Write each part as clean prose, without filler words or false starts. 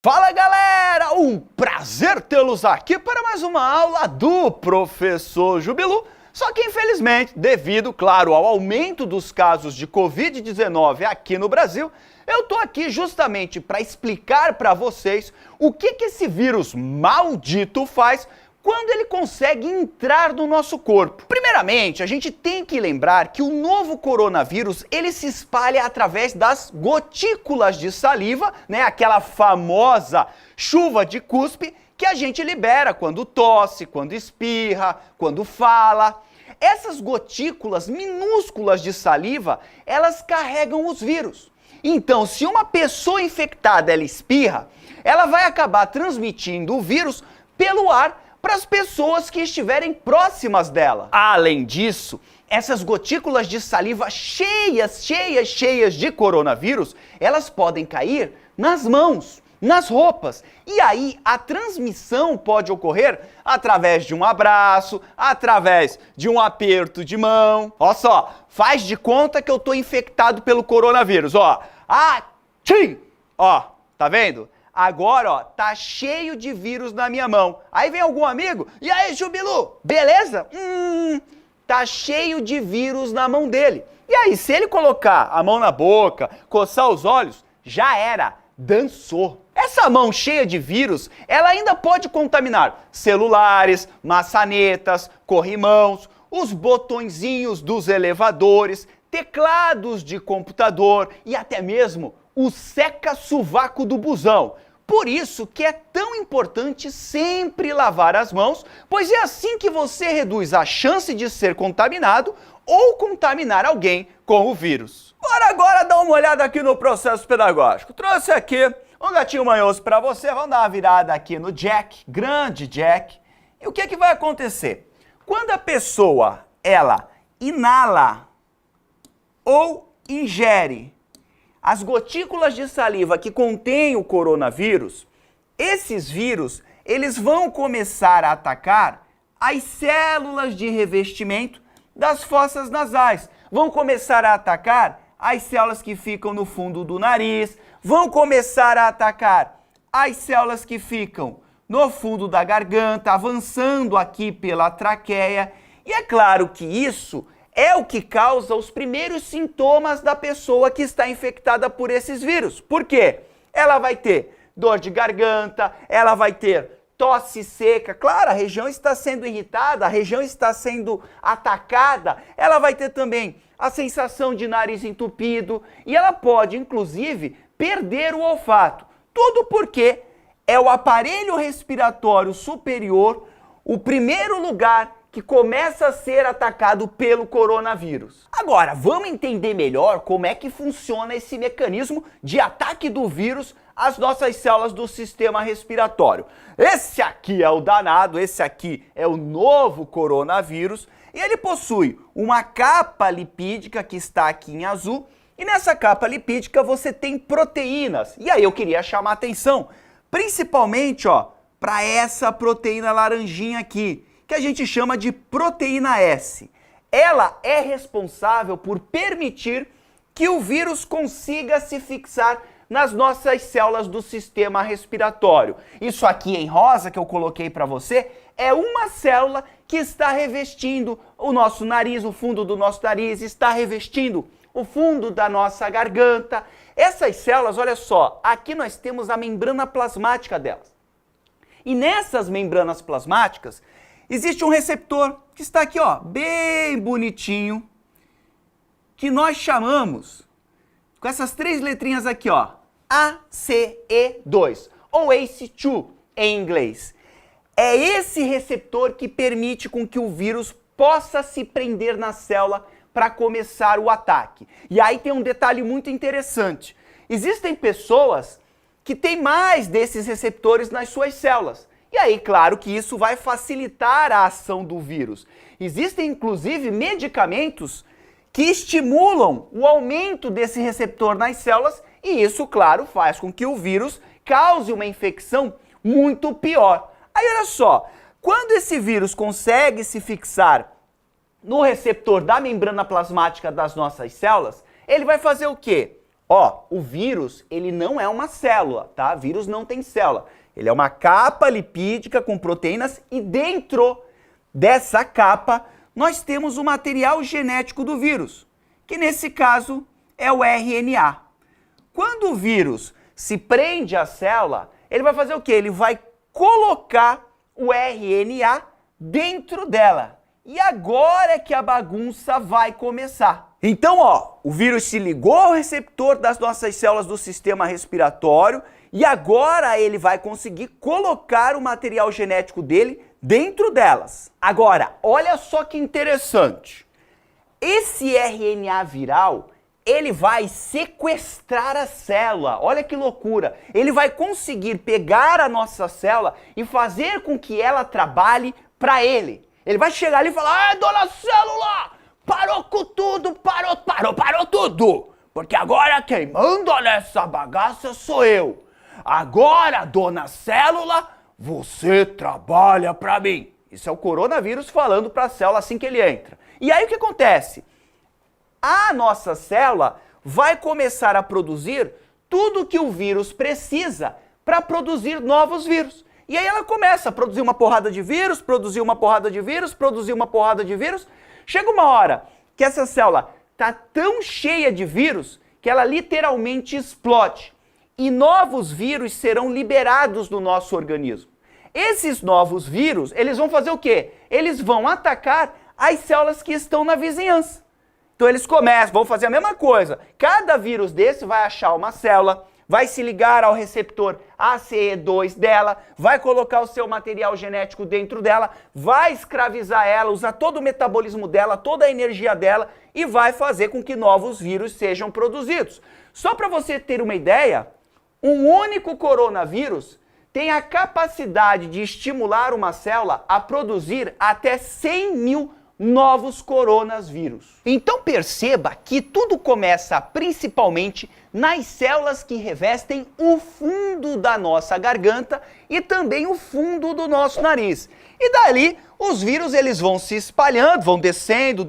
Fala galera, um prazer tê-los aqui para mais uma aula do Professor Jubilu. Só que infelizmente, devido, claro, ao aumento dos casos de Covid-19 aqui no Brasil, eu tô aqui justamente para explicar para vocês o que esse vírus maldito faz quando ele consegue entrar no nosso corpo. Primeiramente, a gente tem que lembrar que o novo coronavírus, ele se espalha através das gotículas de saliva, né? Aquela famosa chuva de cuspe que a gente libera quando tosse, quando espirra, quando fala. Essas gotículas minúsculas de saliva, elas carregam os vírus. Então, se uma pessoa infectada ela espirra, ela vai acabar transmitindo o vírus pelo ar para as pessoas que estiverem próximas dela. Além disso, essas gotículas de saliva cheias de coronavírus, elas podem cair nas mãos, nas roupas. E aí a transmissão pode ocorrer através de um abraço, através de um aperto de mão. Olha só, faz de conta que eu tô infectado pelo coronavírus, ó. Tchim! Ó, tá vendo? Agora, ó, tá cheio de vírus na minha mão. Aí vem algum amigo, e aí, Jubilu, beleza? Tá cheio de vírus na mão dele. E aí, se ele colocar a mão na boca, coçar os olhos, já era, dançou. Essa mão cheia de vírus, ela ainda pode contaminar celulares, maçanetas, corrimãos, os botõezinhos dos elevadores, teclados de computador e até mesmo o seca-sovaco do busão. Por isso que é tão importante sempre lavar as mãos, pois é assim que você reduz a chance de ser contaminado ou contaminar alguém com o vírus. Bora agora dar uma olhada aqui no processo pedagógico. Trouxe aqui um gatinho manhoso para você. Vamos dar uma virada aqui no Jack, grande Jack. E o que vai acontecer? Quando a pessoa, ela inala ou ingere as gotículas de saliva que contêm o coronavírus, esses vírus, eles vão começar a atacar as células de revestimento das fossas nasais, vão começar a atacar as células que ficam no fundo do nariz, vão começar a atacar as células que ficam no fundo da garganta, avançando aqui pela traqueia, e é claro que isso é o que causa os primeiros sintomas da pessoa que está infectada por esses vírus. Por quê? Ela vai ter dor de garganta, ela vai ter tosse seca. Claro, a região está sendo irritada, a região está sendo atacada. Ela vai ter também a sensação de nariz entupido e ela pode, inclusive, perder o olfato. Tudo porque é o aparelho respiratório superior o primeiro lugar que começa a ser atacado pelo coronavírus. Agora, vamos entender melhor como é que funciona esse mecanismo de ataque do vírus às nossas células do sistema respiratório. Esse aqui é o danado, esse aqui é o novo coronavírus, e ele possui uma capa lipídica que está aqui em azul, e nessa capa lipídica você tem proteínas. E aí eu queria chamar a atenção, principalmente, ó, para essa proteína laranjinha aqui, que a gente chama de proteína S. Ela é responsável por permitir que o vírus consiga se fixar nas nossas células do sistema respiratório. Isso aqui em rosa que eu coloquei para você é uma célula que está revestindo o nosso nariz, o fundo do nosso nariz, está revestindo o fundo da nossa garganta. Essas células, olha só, aqui nós temos a membrana plasmática delas. E nessas membranas plasmáticas existe um receptor que está aqui, ó, bem bonitinho, que nós chamamos, com essas três letrinhas aqui, ó, ACE2, ou ACE2 em inglês. É esse receptor que permite com que o vírus possa se prender na célula para começar o ataque. E aí tem um detalhe muito interessante. Existem pessoas que têm mais desses receptores nas suas células. E aí, claro que isso vai facilitar a ação do vírus. Existem, inclusive, medicamentos que estimulam o aumento desse receptor nas células e isso, claro, faz com que o vírus cause uma infecção muito pior. Aí, olha só, quando esse vírus consegue se fixar no receptor da membrana plasmática das nossas células, ele vai fazer o quê? Ó, o vírus, ele não é uma célula, tá? Vírus não tem célula. Ele é uma capa lipídica com proteínas e dentro dessa capa nós temos o material genético do vírus, que nesse caso é o RNA. Quando o vírus se prende à célula, ele vai fazer o quê? Ele vai colocar o RNA dentro dela. E agora é que a bagunça vai começar. Então, ó, o vírus se ligou ao receptor das nossas células do sistema respiratório e agora ele vai conseguir colocar o material genético dele dentro delas. Agora, olha só que interessante. Esse RNA viral, ele vai sequestrar a célula. Olha que loucura. Ele vai conseguir pegar a nossa célula e fazer com que ela trabalhe para ele. Ele vai chegar ali e falar: dona célula, parou com tudo, parou tudo. Porque agora quem manda nessa bagaça sou eu. Agora, dona célula, você trabalha para mim. Isso é o coronavírus falando para a célula assim que ele entra. E aí o que acontece? A nossa célula vai começar a produzir tudo que o vírus precisa para produzir novos vírus. E aí ela começa a produzir uma porrada de vírus, produzir uma porrada de vírus, produzir uma porrada de vírus. Chega uma hora que essa célula está tão cheia de vírus que ela literalmente explode. E novos vírus serão liberados no nosso organismo. Esses novos vírus, eles vão fazer o quê? Eles vão atacar as células que estão na vizinhança. Então eles vão fazer a mesma coisa. Cada vírus desse vai achar uma célula, vai se ligar ao receptor ACE2 dela, vai colocar o seu material genético dentro dela, vai escravizar ela, usar todo o metabolismo dela, toda a energia dela e vai fazer com que novos vírus sejam produzidos. Só para você ter uma ideia, um único coronavírus tem a capacidade de estimular uma célula a produzir até 100 mil novos coronavírus. Então perceba que tudo começa principalmente nas células que revestem o fundo da nossa garganta e também o fundo do nosso nariz. E dali os vírus eles vão se espalhando, vão descendo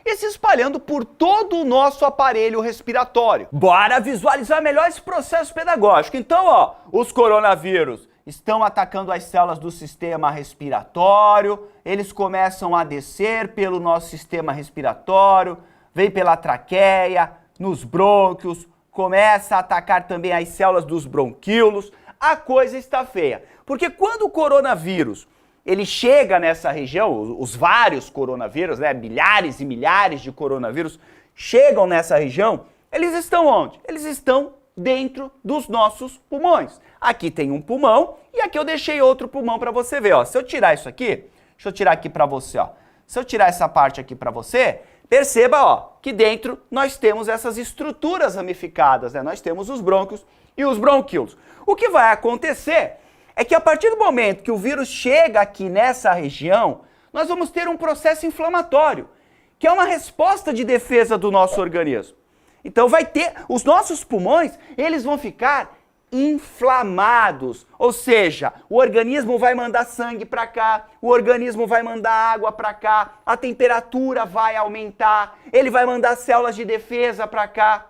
e se espalhando por todo o nosso aparelho respiratório. Bora visualizar melhor esse processo pedagógico. Então, ó, os coronavírus estão atacando as células do sistema respiratório, eles começam a descer pelo nosso sistema respiratório, vem pela traqueia, nos brônquios, começa a atacar também as células dos bronquíolos. A coisa está feia, porque quando o coronavírus ele chega nessa região, os vários coronavírus, né, milhares e milhares de coronavírus chegam nessa região, eles estão onde? Eles estão dentro dos nossos pulmões. Aqui tem um pulmão e aqui eu deixei outro pulmão para você ver, ó. Se eu tirar isso aqui, deixa eu tirar aqui para você, ó. Se eu tirar essa parte aqui para você, perceba, ó, que dentro nós temos essas estruturas ramificadas, né? Nós temos os brônquios e os bronquíolos. O que vai acontecer é que a partir do momento que o vírus chega aqui nessa região, nós vamos ter um processo inflamatório, que é uma resposta de defesa do nosso organismo. Então vai ter, os nossos pulmões, eles vão ficar inflamados, ou seja, o organismo vai mandar sangue para cá, o organismo vai mandar água para cá, a temperatura vai aumentar, ele vai mandar células de defesa para cá.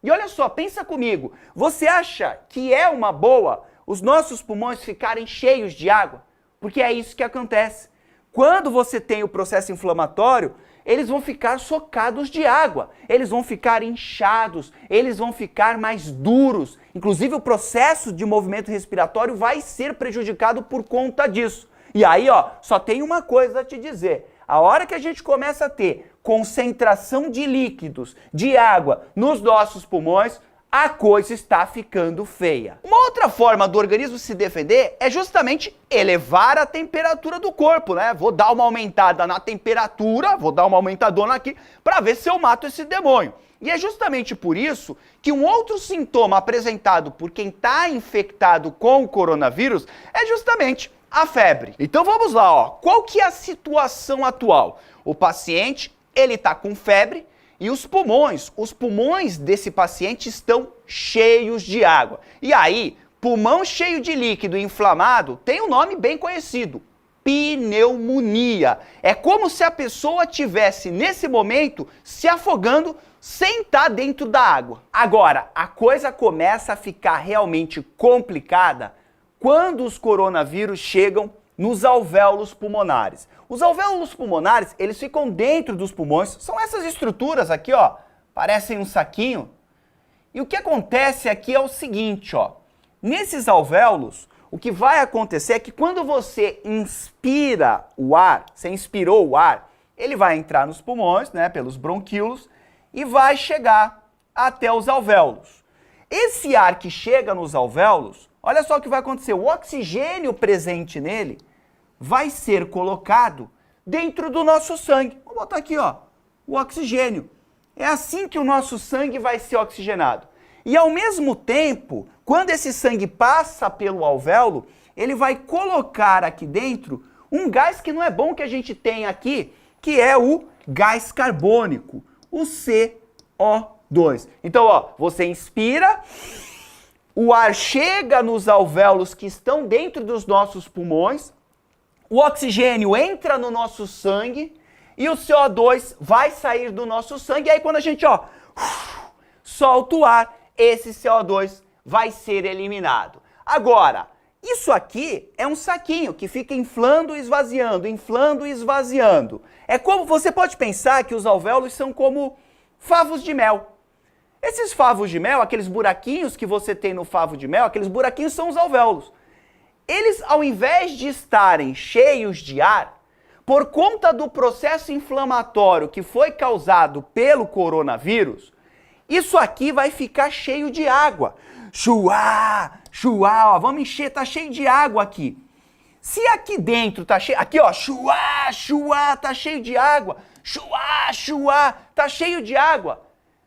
E olha só, pensa comigo, você acha que é uma boa os nossos pulmões ficarem cheios de água? Porque é isso que acontece. Quando você tem o processo inflamatório, eles vão ficar socados de água, eles vão ficar inchados, eles vão ficar mais duros. Inclusive o processo de movimento respiratório vai ser prejudicado por conta disso. E aí, ó, só tem uma coisa a te dizer. A hora que a gente começa a ter concentração de líquidos, de água nos nossos pulmões, a coisa está ficando feia. Uma outra forma do organismo se defender é justamente elevar a temperatura do corpo, né? Vou dar uma aumentada na temperatura, vou dar uma aumentadona aqui para ver se eu mato esse demônio. E é justamente por isso que um outro sintoma apresentado por quem está infectado com o coronavírus é justamente a febre. Então vamos lá, ó. Qual que é a situação atual? O paciente, ele está com febre, e os pulmões desse paciente estão cheios de água. E aí, pulmão cheio de líquido inflamado tem um nome bem conhecido, pneumonia. É como se a pessoa tivesse, nesse momento, se afogando sem estar dentro da água. Agora, a coisa começa a ficar realmente complicada quando os coronavírus chegam nos alvéolos pulmonares. Os alvéolos pulmonares, eles ficam dentro dos pulmões, são essas estruturas aqui, ó, parecem um saquinho. E o que acontece aqui é o seguinte, ó, nesses alvéolos, o que vai acontecer é que quando você inspira o ar, você inspirou o ar, ele vai entrar nos pulmões, né, pelos bronquíolos, e vai chegar até os alvéolos. Esse ar que chega nos alvéolos, olha só o que vai acontecer, o oxigênio presente nele vai ser colocado dentro do nosso sangue. Vou botar aqui, ó, o oxigênio. É assim que o nosso sangue vai ser oxigenado. E ao mesmo tempo, quando esse sangue passa pelo alvéolo, ele vai colocar aqui dentro um gás que não é bom que a gente tem aqui, que é o gás carbônico, o CO2. Então, ó, você inspira, o ar chega nos alvéolos que estão dentro dos nossos pulmões, o oxigênio entra no nosso sangue e o CO2 vai sair do nosso sangue. E aí quando a gente, ó, solta o ar, esse CO2 vai ser eliminado. Agora, isso aqui é um saquinho que fica inflando e esvaziando, inflando e esvaziando. É como, você pode pensar que os alvéolos são como favos de mel. Esses favos de mel, aqueles buraquinhos que você tem no favo de mel, aqueles buraquinhos são os alvéolos. Eles, ao invés de estarem cheios de ar, por conta do processo inflamatório que foi causado pelo coronavírus, isso aqui vai ficar cheio de água. Chuá, chuá, ó, vamos encher, tá cheio de água aqui. Se aqui dentro tá cheio, aqui ó, chuá, chuá, tá cheio de água, chuá, chuá, tá cheio de água.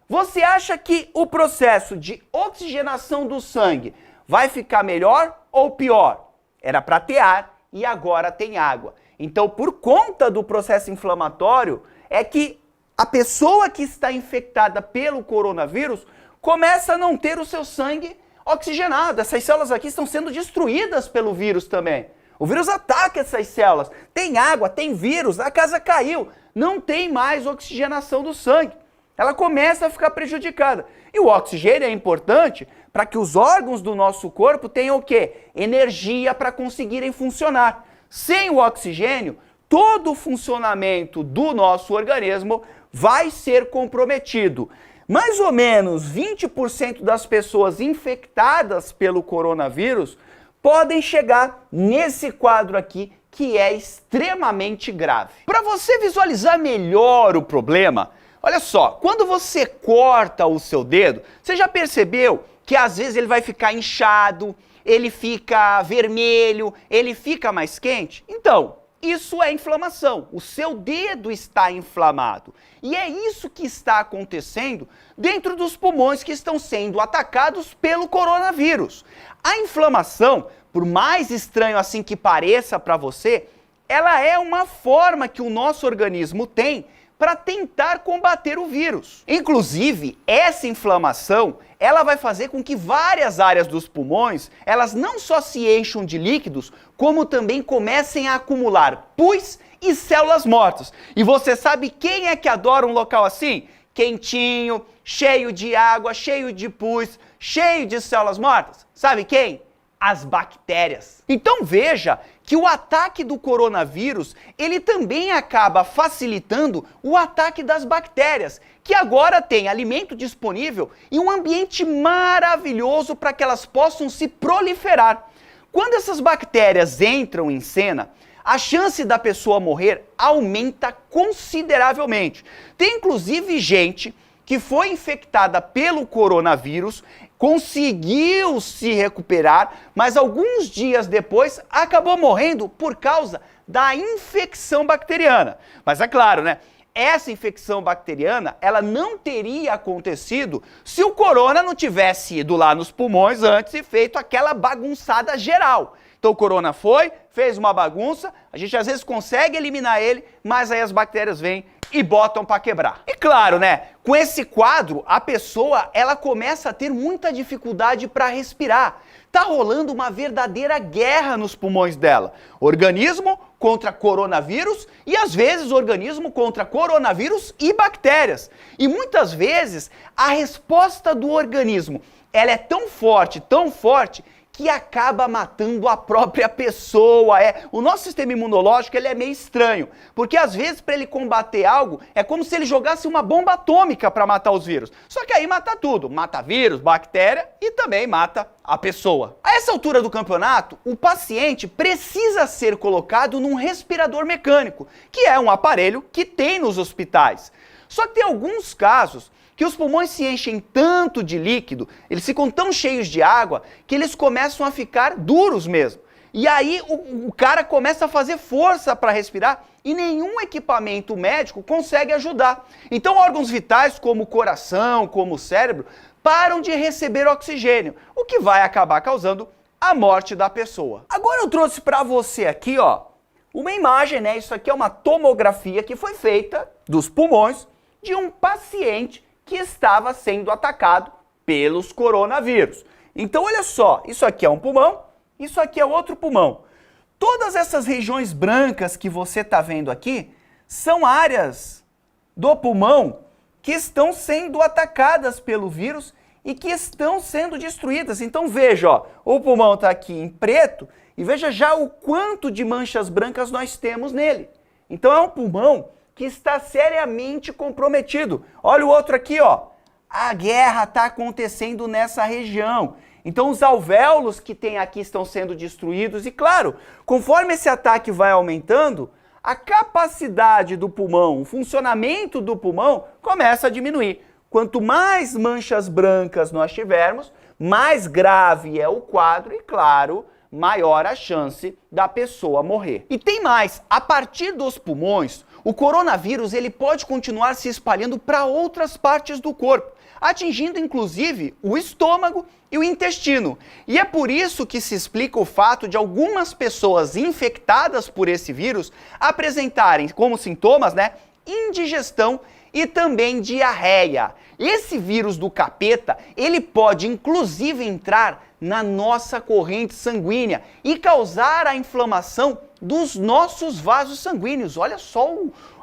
Você acha que o processo de oxigenação do sangue vai ficar melhor ou pior? Era para ter ar e agora tem água. Então, por conta do processo inflamatório, é que a pessoa que está infectada pelo coronavírus começa a não ter o seu sangue oxigenado. Essas células aqui estão sendo destruídas pelo vírus também. O vírus ataca essas células. Tem água, tem vírus, a casa caiu. Não tem mais oxigenação do sangue. Ela começa a ficar prejudicada. E o oxigênio é importante para que os órgãos do nosso corpo tenham o quê? Energia para conseguirem funcionar. Sem o oxigênio, todo o funcionamento do nosso organismo vai ser comprometido. Mais ou menos 20% das pessoas infectadas pelo coronavírus podem chegar nesse quadro aqui, que é extremamente grave. Para você visualizar melhor o problema, olha só, quando você corta o seu dedo, você já percebeu que às vezes ele vai ficar inchado, ele fica vermelho, ele fica mais quente? Então, isso é inflamação. O seu dedo está inflamado. E é isso que está acontecendo dentro dos pulmões que estão sendo atacados pelo coronavírus. A inflamação, por mais estranho assim que pareça para você, ela é uma forma que o nosso organismo tem para tentar combater o vírus. Inclusive, essa inflamação, ela vai fazer com que várias áreas dos pulmões, elas não só se encham de líquidos, como também comecem a acumular pus e células mortas. E você sabe quem é que adora um local assim? Quentinho, cheio de água, cheio de pus, cheio de células mortas. Sabe quem? As bactérias. Então veja que o ataque do coronavírus, ele também acaba facilitando o ataque das bactérias, que agora tem alimento disponível e um ambiente maravilhoso para que elas possam se proliferar. Quando essas bactérias entram em cena, a chance da pessoa morrer aumenta consideravelmente. Tem inclusive gente que foi infectada pelo coronavírus, conseguiu se recuperar, mas alguns dias depois acabou morrendo por causa da infecção bacteriana. Mas é claro, né? Essa infecção bacteriana, ela não teria acontecido se o corona não tivesse ido lá nos pulmões antes e feito aquela bagunçada geral. Então o corona foi, fez uma bagunça, a gente às vezes consegue eliminar ele, mas aí as bactérias vêm e botam para quebrar. E claro, né, com esse quadro, a pessoa, ela começa a ter muita dificuldade para respirar. tá rolando uma verdadeira guerra nos pulmões dela. Organismo contra coronavírus e às vezes organismo contra coronavírus e bactérias. E muitas vezes a resposta do organismo, ela é tão forte, que acaba matando a própria pessoa. O nosso sistema imunológico ele é meio estranho, porque às vezes para ele combater algo é como se ele jogasse uma bomba atômica para matar os vírus. Só que aí mata tudo, mata vírus, bactéria e também mata a pessoa. A essa altura do campeonato, o paciente precisa ser colocado num respirador mecânico, que é um aparelho que tem nos hospitais. Só que tem alguns casos que os pulmões se enchem tanto de líquido, eles ficam tão cheios de água, que eles começam a ficar duros mesmo. E aí o cara começa a fazer força para respirar e nenhum equipamento médico consegue ajudar. Então órgãos vitais como o coração, como o cérebro, param de receber oxigênio, o que vai acabar causando a morte da pessoa. Agora eu trouxe para você aqui, ó, uma imagem, né? Isso aqui é uma tomografia que foi feita dos pulmões de um paciente que estava sendo atacado pelos coronavírus. Então olha só, isso aqui é um pulmão, isso aqui é outro pulmão. Todas essas regiões brancas que você está vendo aqui são áreas do pulmão que estão sendo atacadas pelo vírus e que estão sendo destruídas. Então veja, ó, o pulmão está aqui em preto e veja já o quanto de manchas brancas nós temos nele. Então é um pulmão que está seriamente comprometido. Olha o outro aqui, ó. A guerra está acontecendo nessa região. Então os alvéolos que tem aqui estão sendo destruídos e, claro, conforme esse ataque vai aumentando, a capacidade do pulmão, o funcionamento do pulmão começa a diminuir. Quanto mais manchas brancas nós tivermos, mais grave é o quadro e, claro, maior a chance da pessoa morrer. E tem mais, a partir dos pulmões, o coronavírus ele pode continuar se espalhando para outras partes do corpo, atingindo inclusive o estômago e o intestino. E é por isso que se explica o fato de algumas pessoas infectadas por esse vírus apresentarem como sintomas, indigestão e também diarreia. Esse vírus do capeta, ele pode inclusive entrar na nossa corrente sanguínea e causar a inflamação dos nossos vasos sanguíneos. Olha só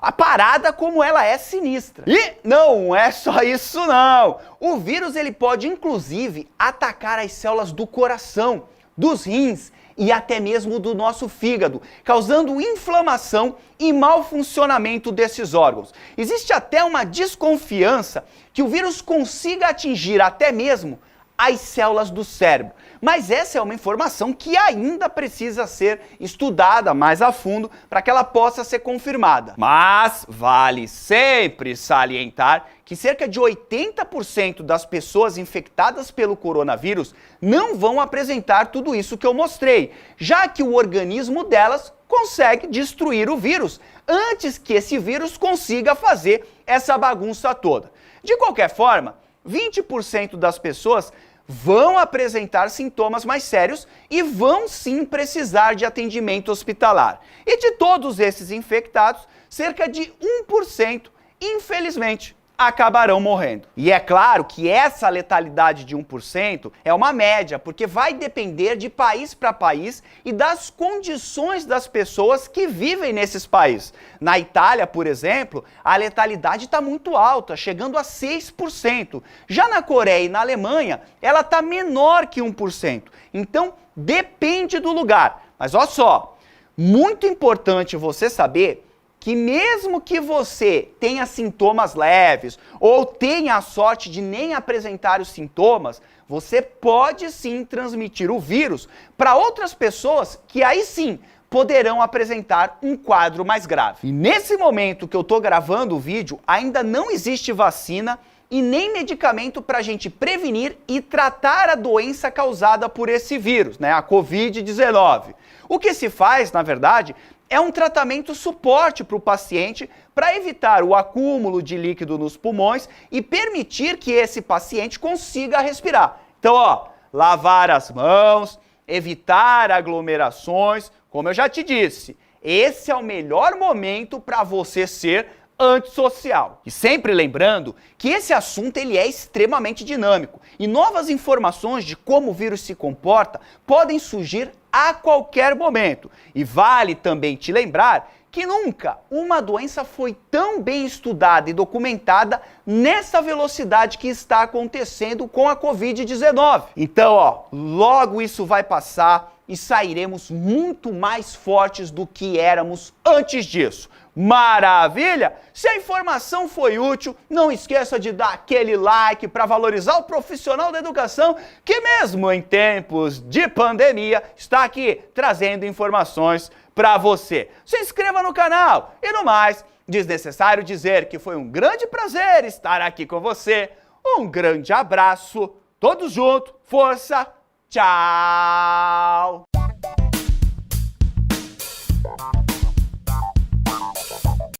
a parada como ela é sinistra. E não é só isso não. O vírus ele pode inclusive atacar as células do coração, dos rins e até mesmo do nosso fígado, causando inflamação e mau funcionamento desses órgãos. Existe até uma desconfiança que o vírus consiga atingir até mesmo as células do cérebro. Mas essa é uma informação que ainda precisa ser estudada mais a fundo para que ela possa ser confirmada. Mas vale sempre salientar que cerca de 80% das pessoas infectadas pelo coronavírus não vão apresentar tudo isso que eu mostrei, já que o organismo delas consegue destruir o vírus antes que esse vírus consiga fazer essa bagunça toda. De qualquer forma, 20% das pessoas vão apresentar sintomas mais sérios e vão sim precisar de atendimento hospitalar. E de todos esses infectados, cerca de 1%, infelizmente, acabarão morrendo. E é claro que essa letalidade de 1% é uma média, porque vai depender de país para país e das condições das pessoas que vivem nesses países. Na Itália, por exemplo, a letalidade está muito alta, chegando a 6%. Já na Coreia e na Alemanha, ela está menor que 1%. Então, depende do lugar. Mas olha só, muito importante você saber que mesmo que você tenha sintomas leves ou tenha a sorte de nem apresentar os sintomas, você pode sim transmitir o vírus para outras pessoas que aí sim poderão apresentar um quadro mais grave. E nesse momento que eu estou gravando o vídeo, ainda não existe vacina e nem medicamento para a gente prevenir e tratar a doença causada por esse vírus, a Covid-19. O que se faz, na verdade, é um tratamento suporte para o paciente para evitar o acúmulo de líquido nos pulmões e permitir que esse paciente consiga respirar. Então, lavar as mãos, evitar aglomerações, como eu já te disse, esse é o melhor momento para você ser antissocial. E sempre lembrando que esse assunto ele é extremamente dinâmico e novas informações de como o vírus se comporta podem surgir a qualquer momento. E vale também te lembrar que nunca uma doença foi tão bem estudada e documentada nessa velocidade que está acontecendo com a Covid-19. Então, logo isso vai passar e sairemos muito mais fortes do que éramos antes disso. Maravilha? Se a informação foi útil, não esqueça de dar aquele like para valorizar o profissional da educação que mesmo em tempos de pandemia está aqui trazendo informações para você. Se inscreva no canal e no mais, desnecessário dizer que foi um grande prazer estar aqui com você. Um grande abraço, todos juntos, força, tchau!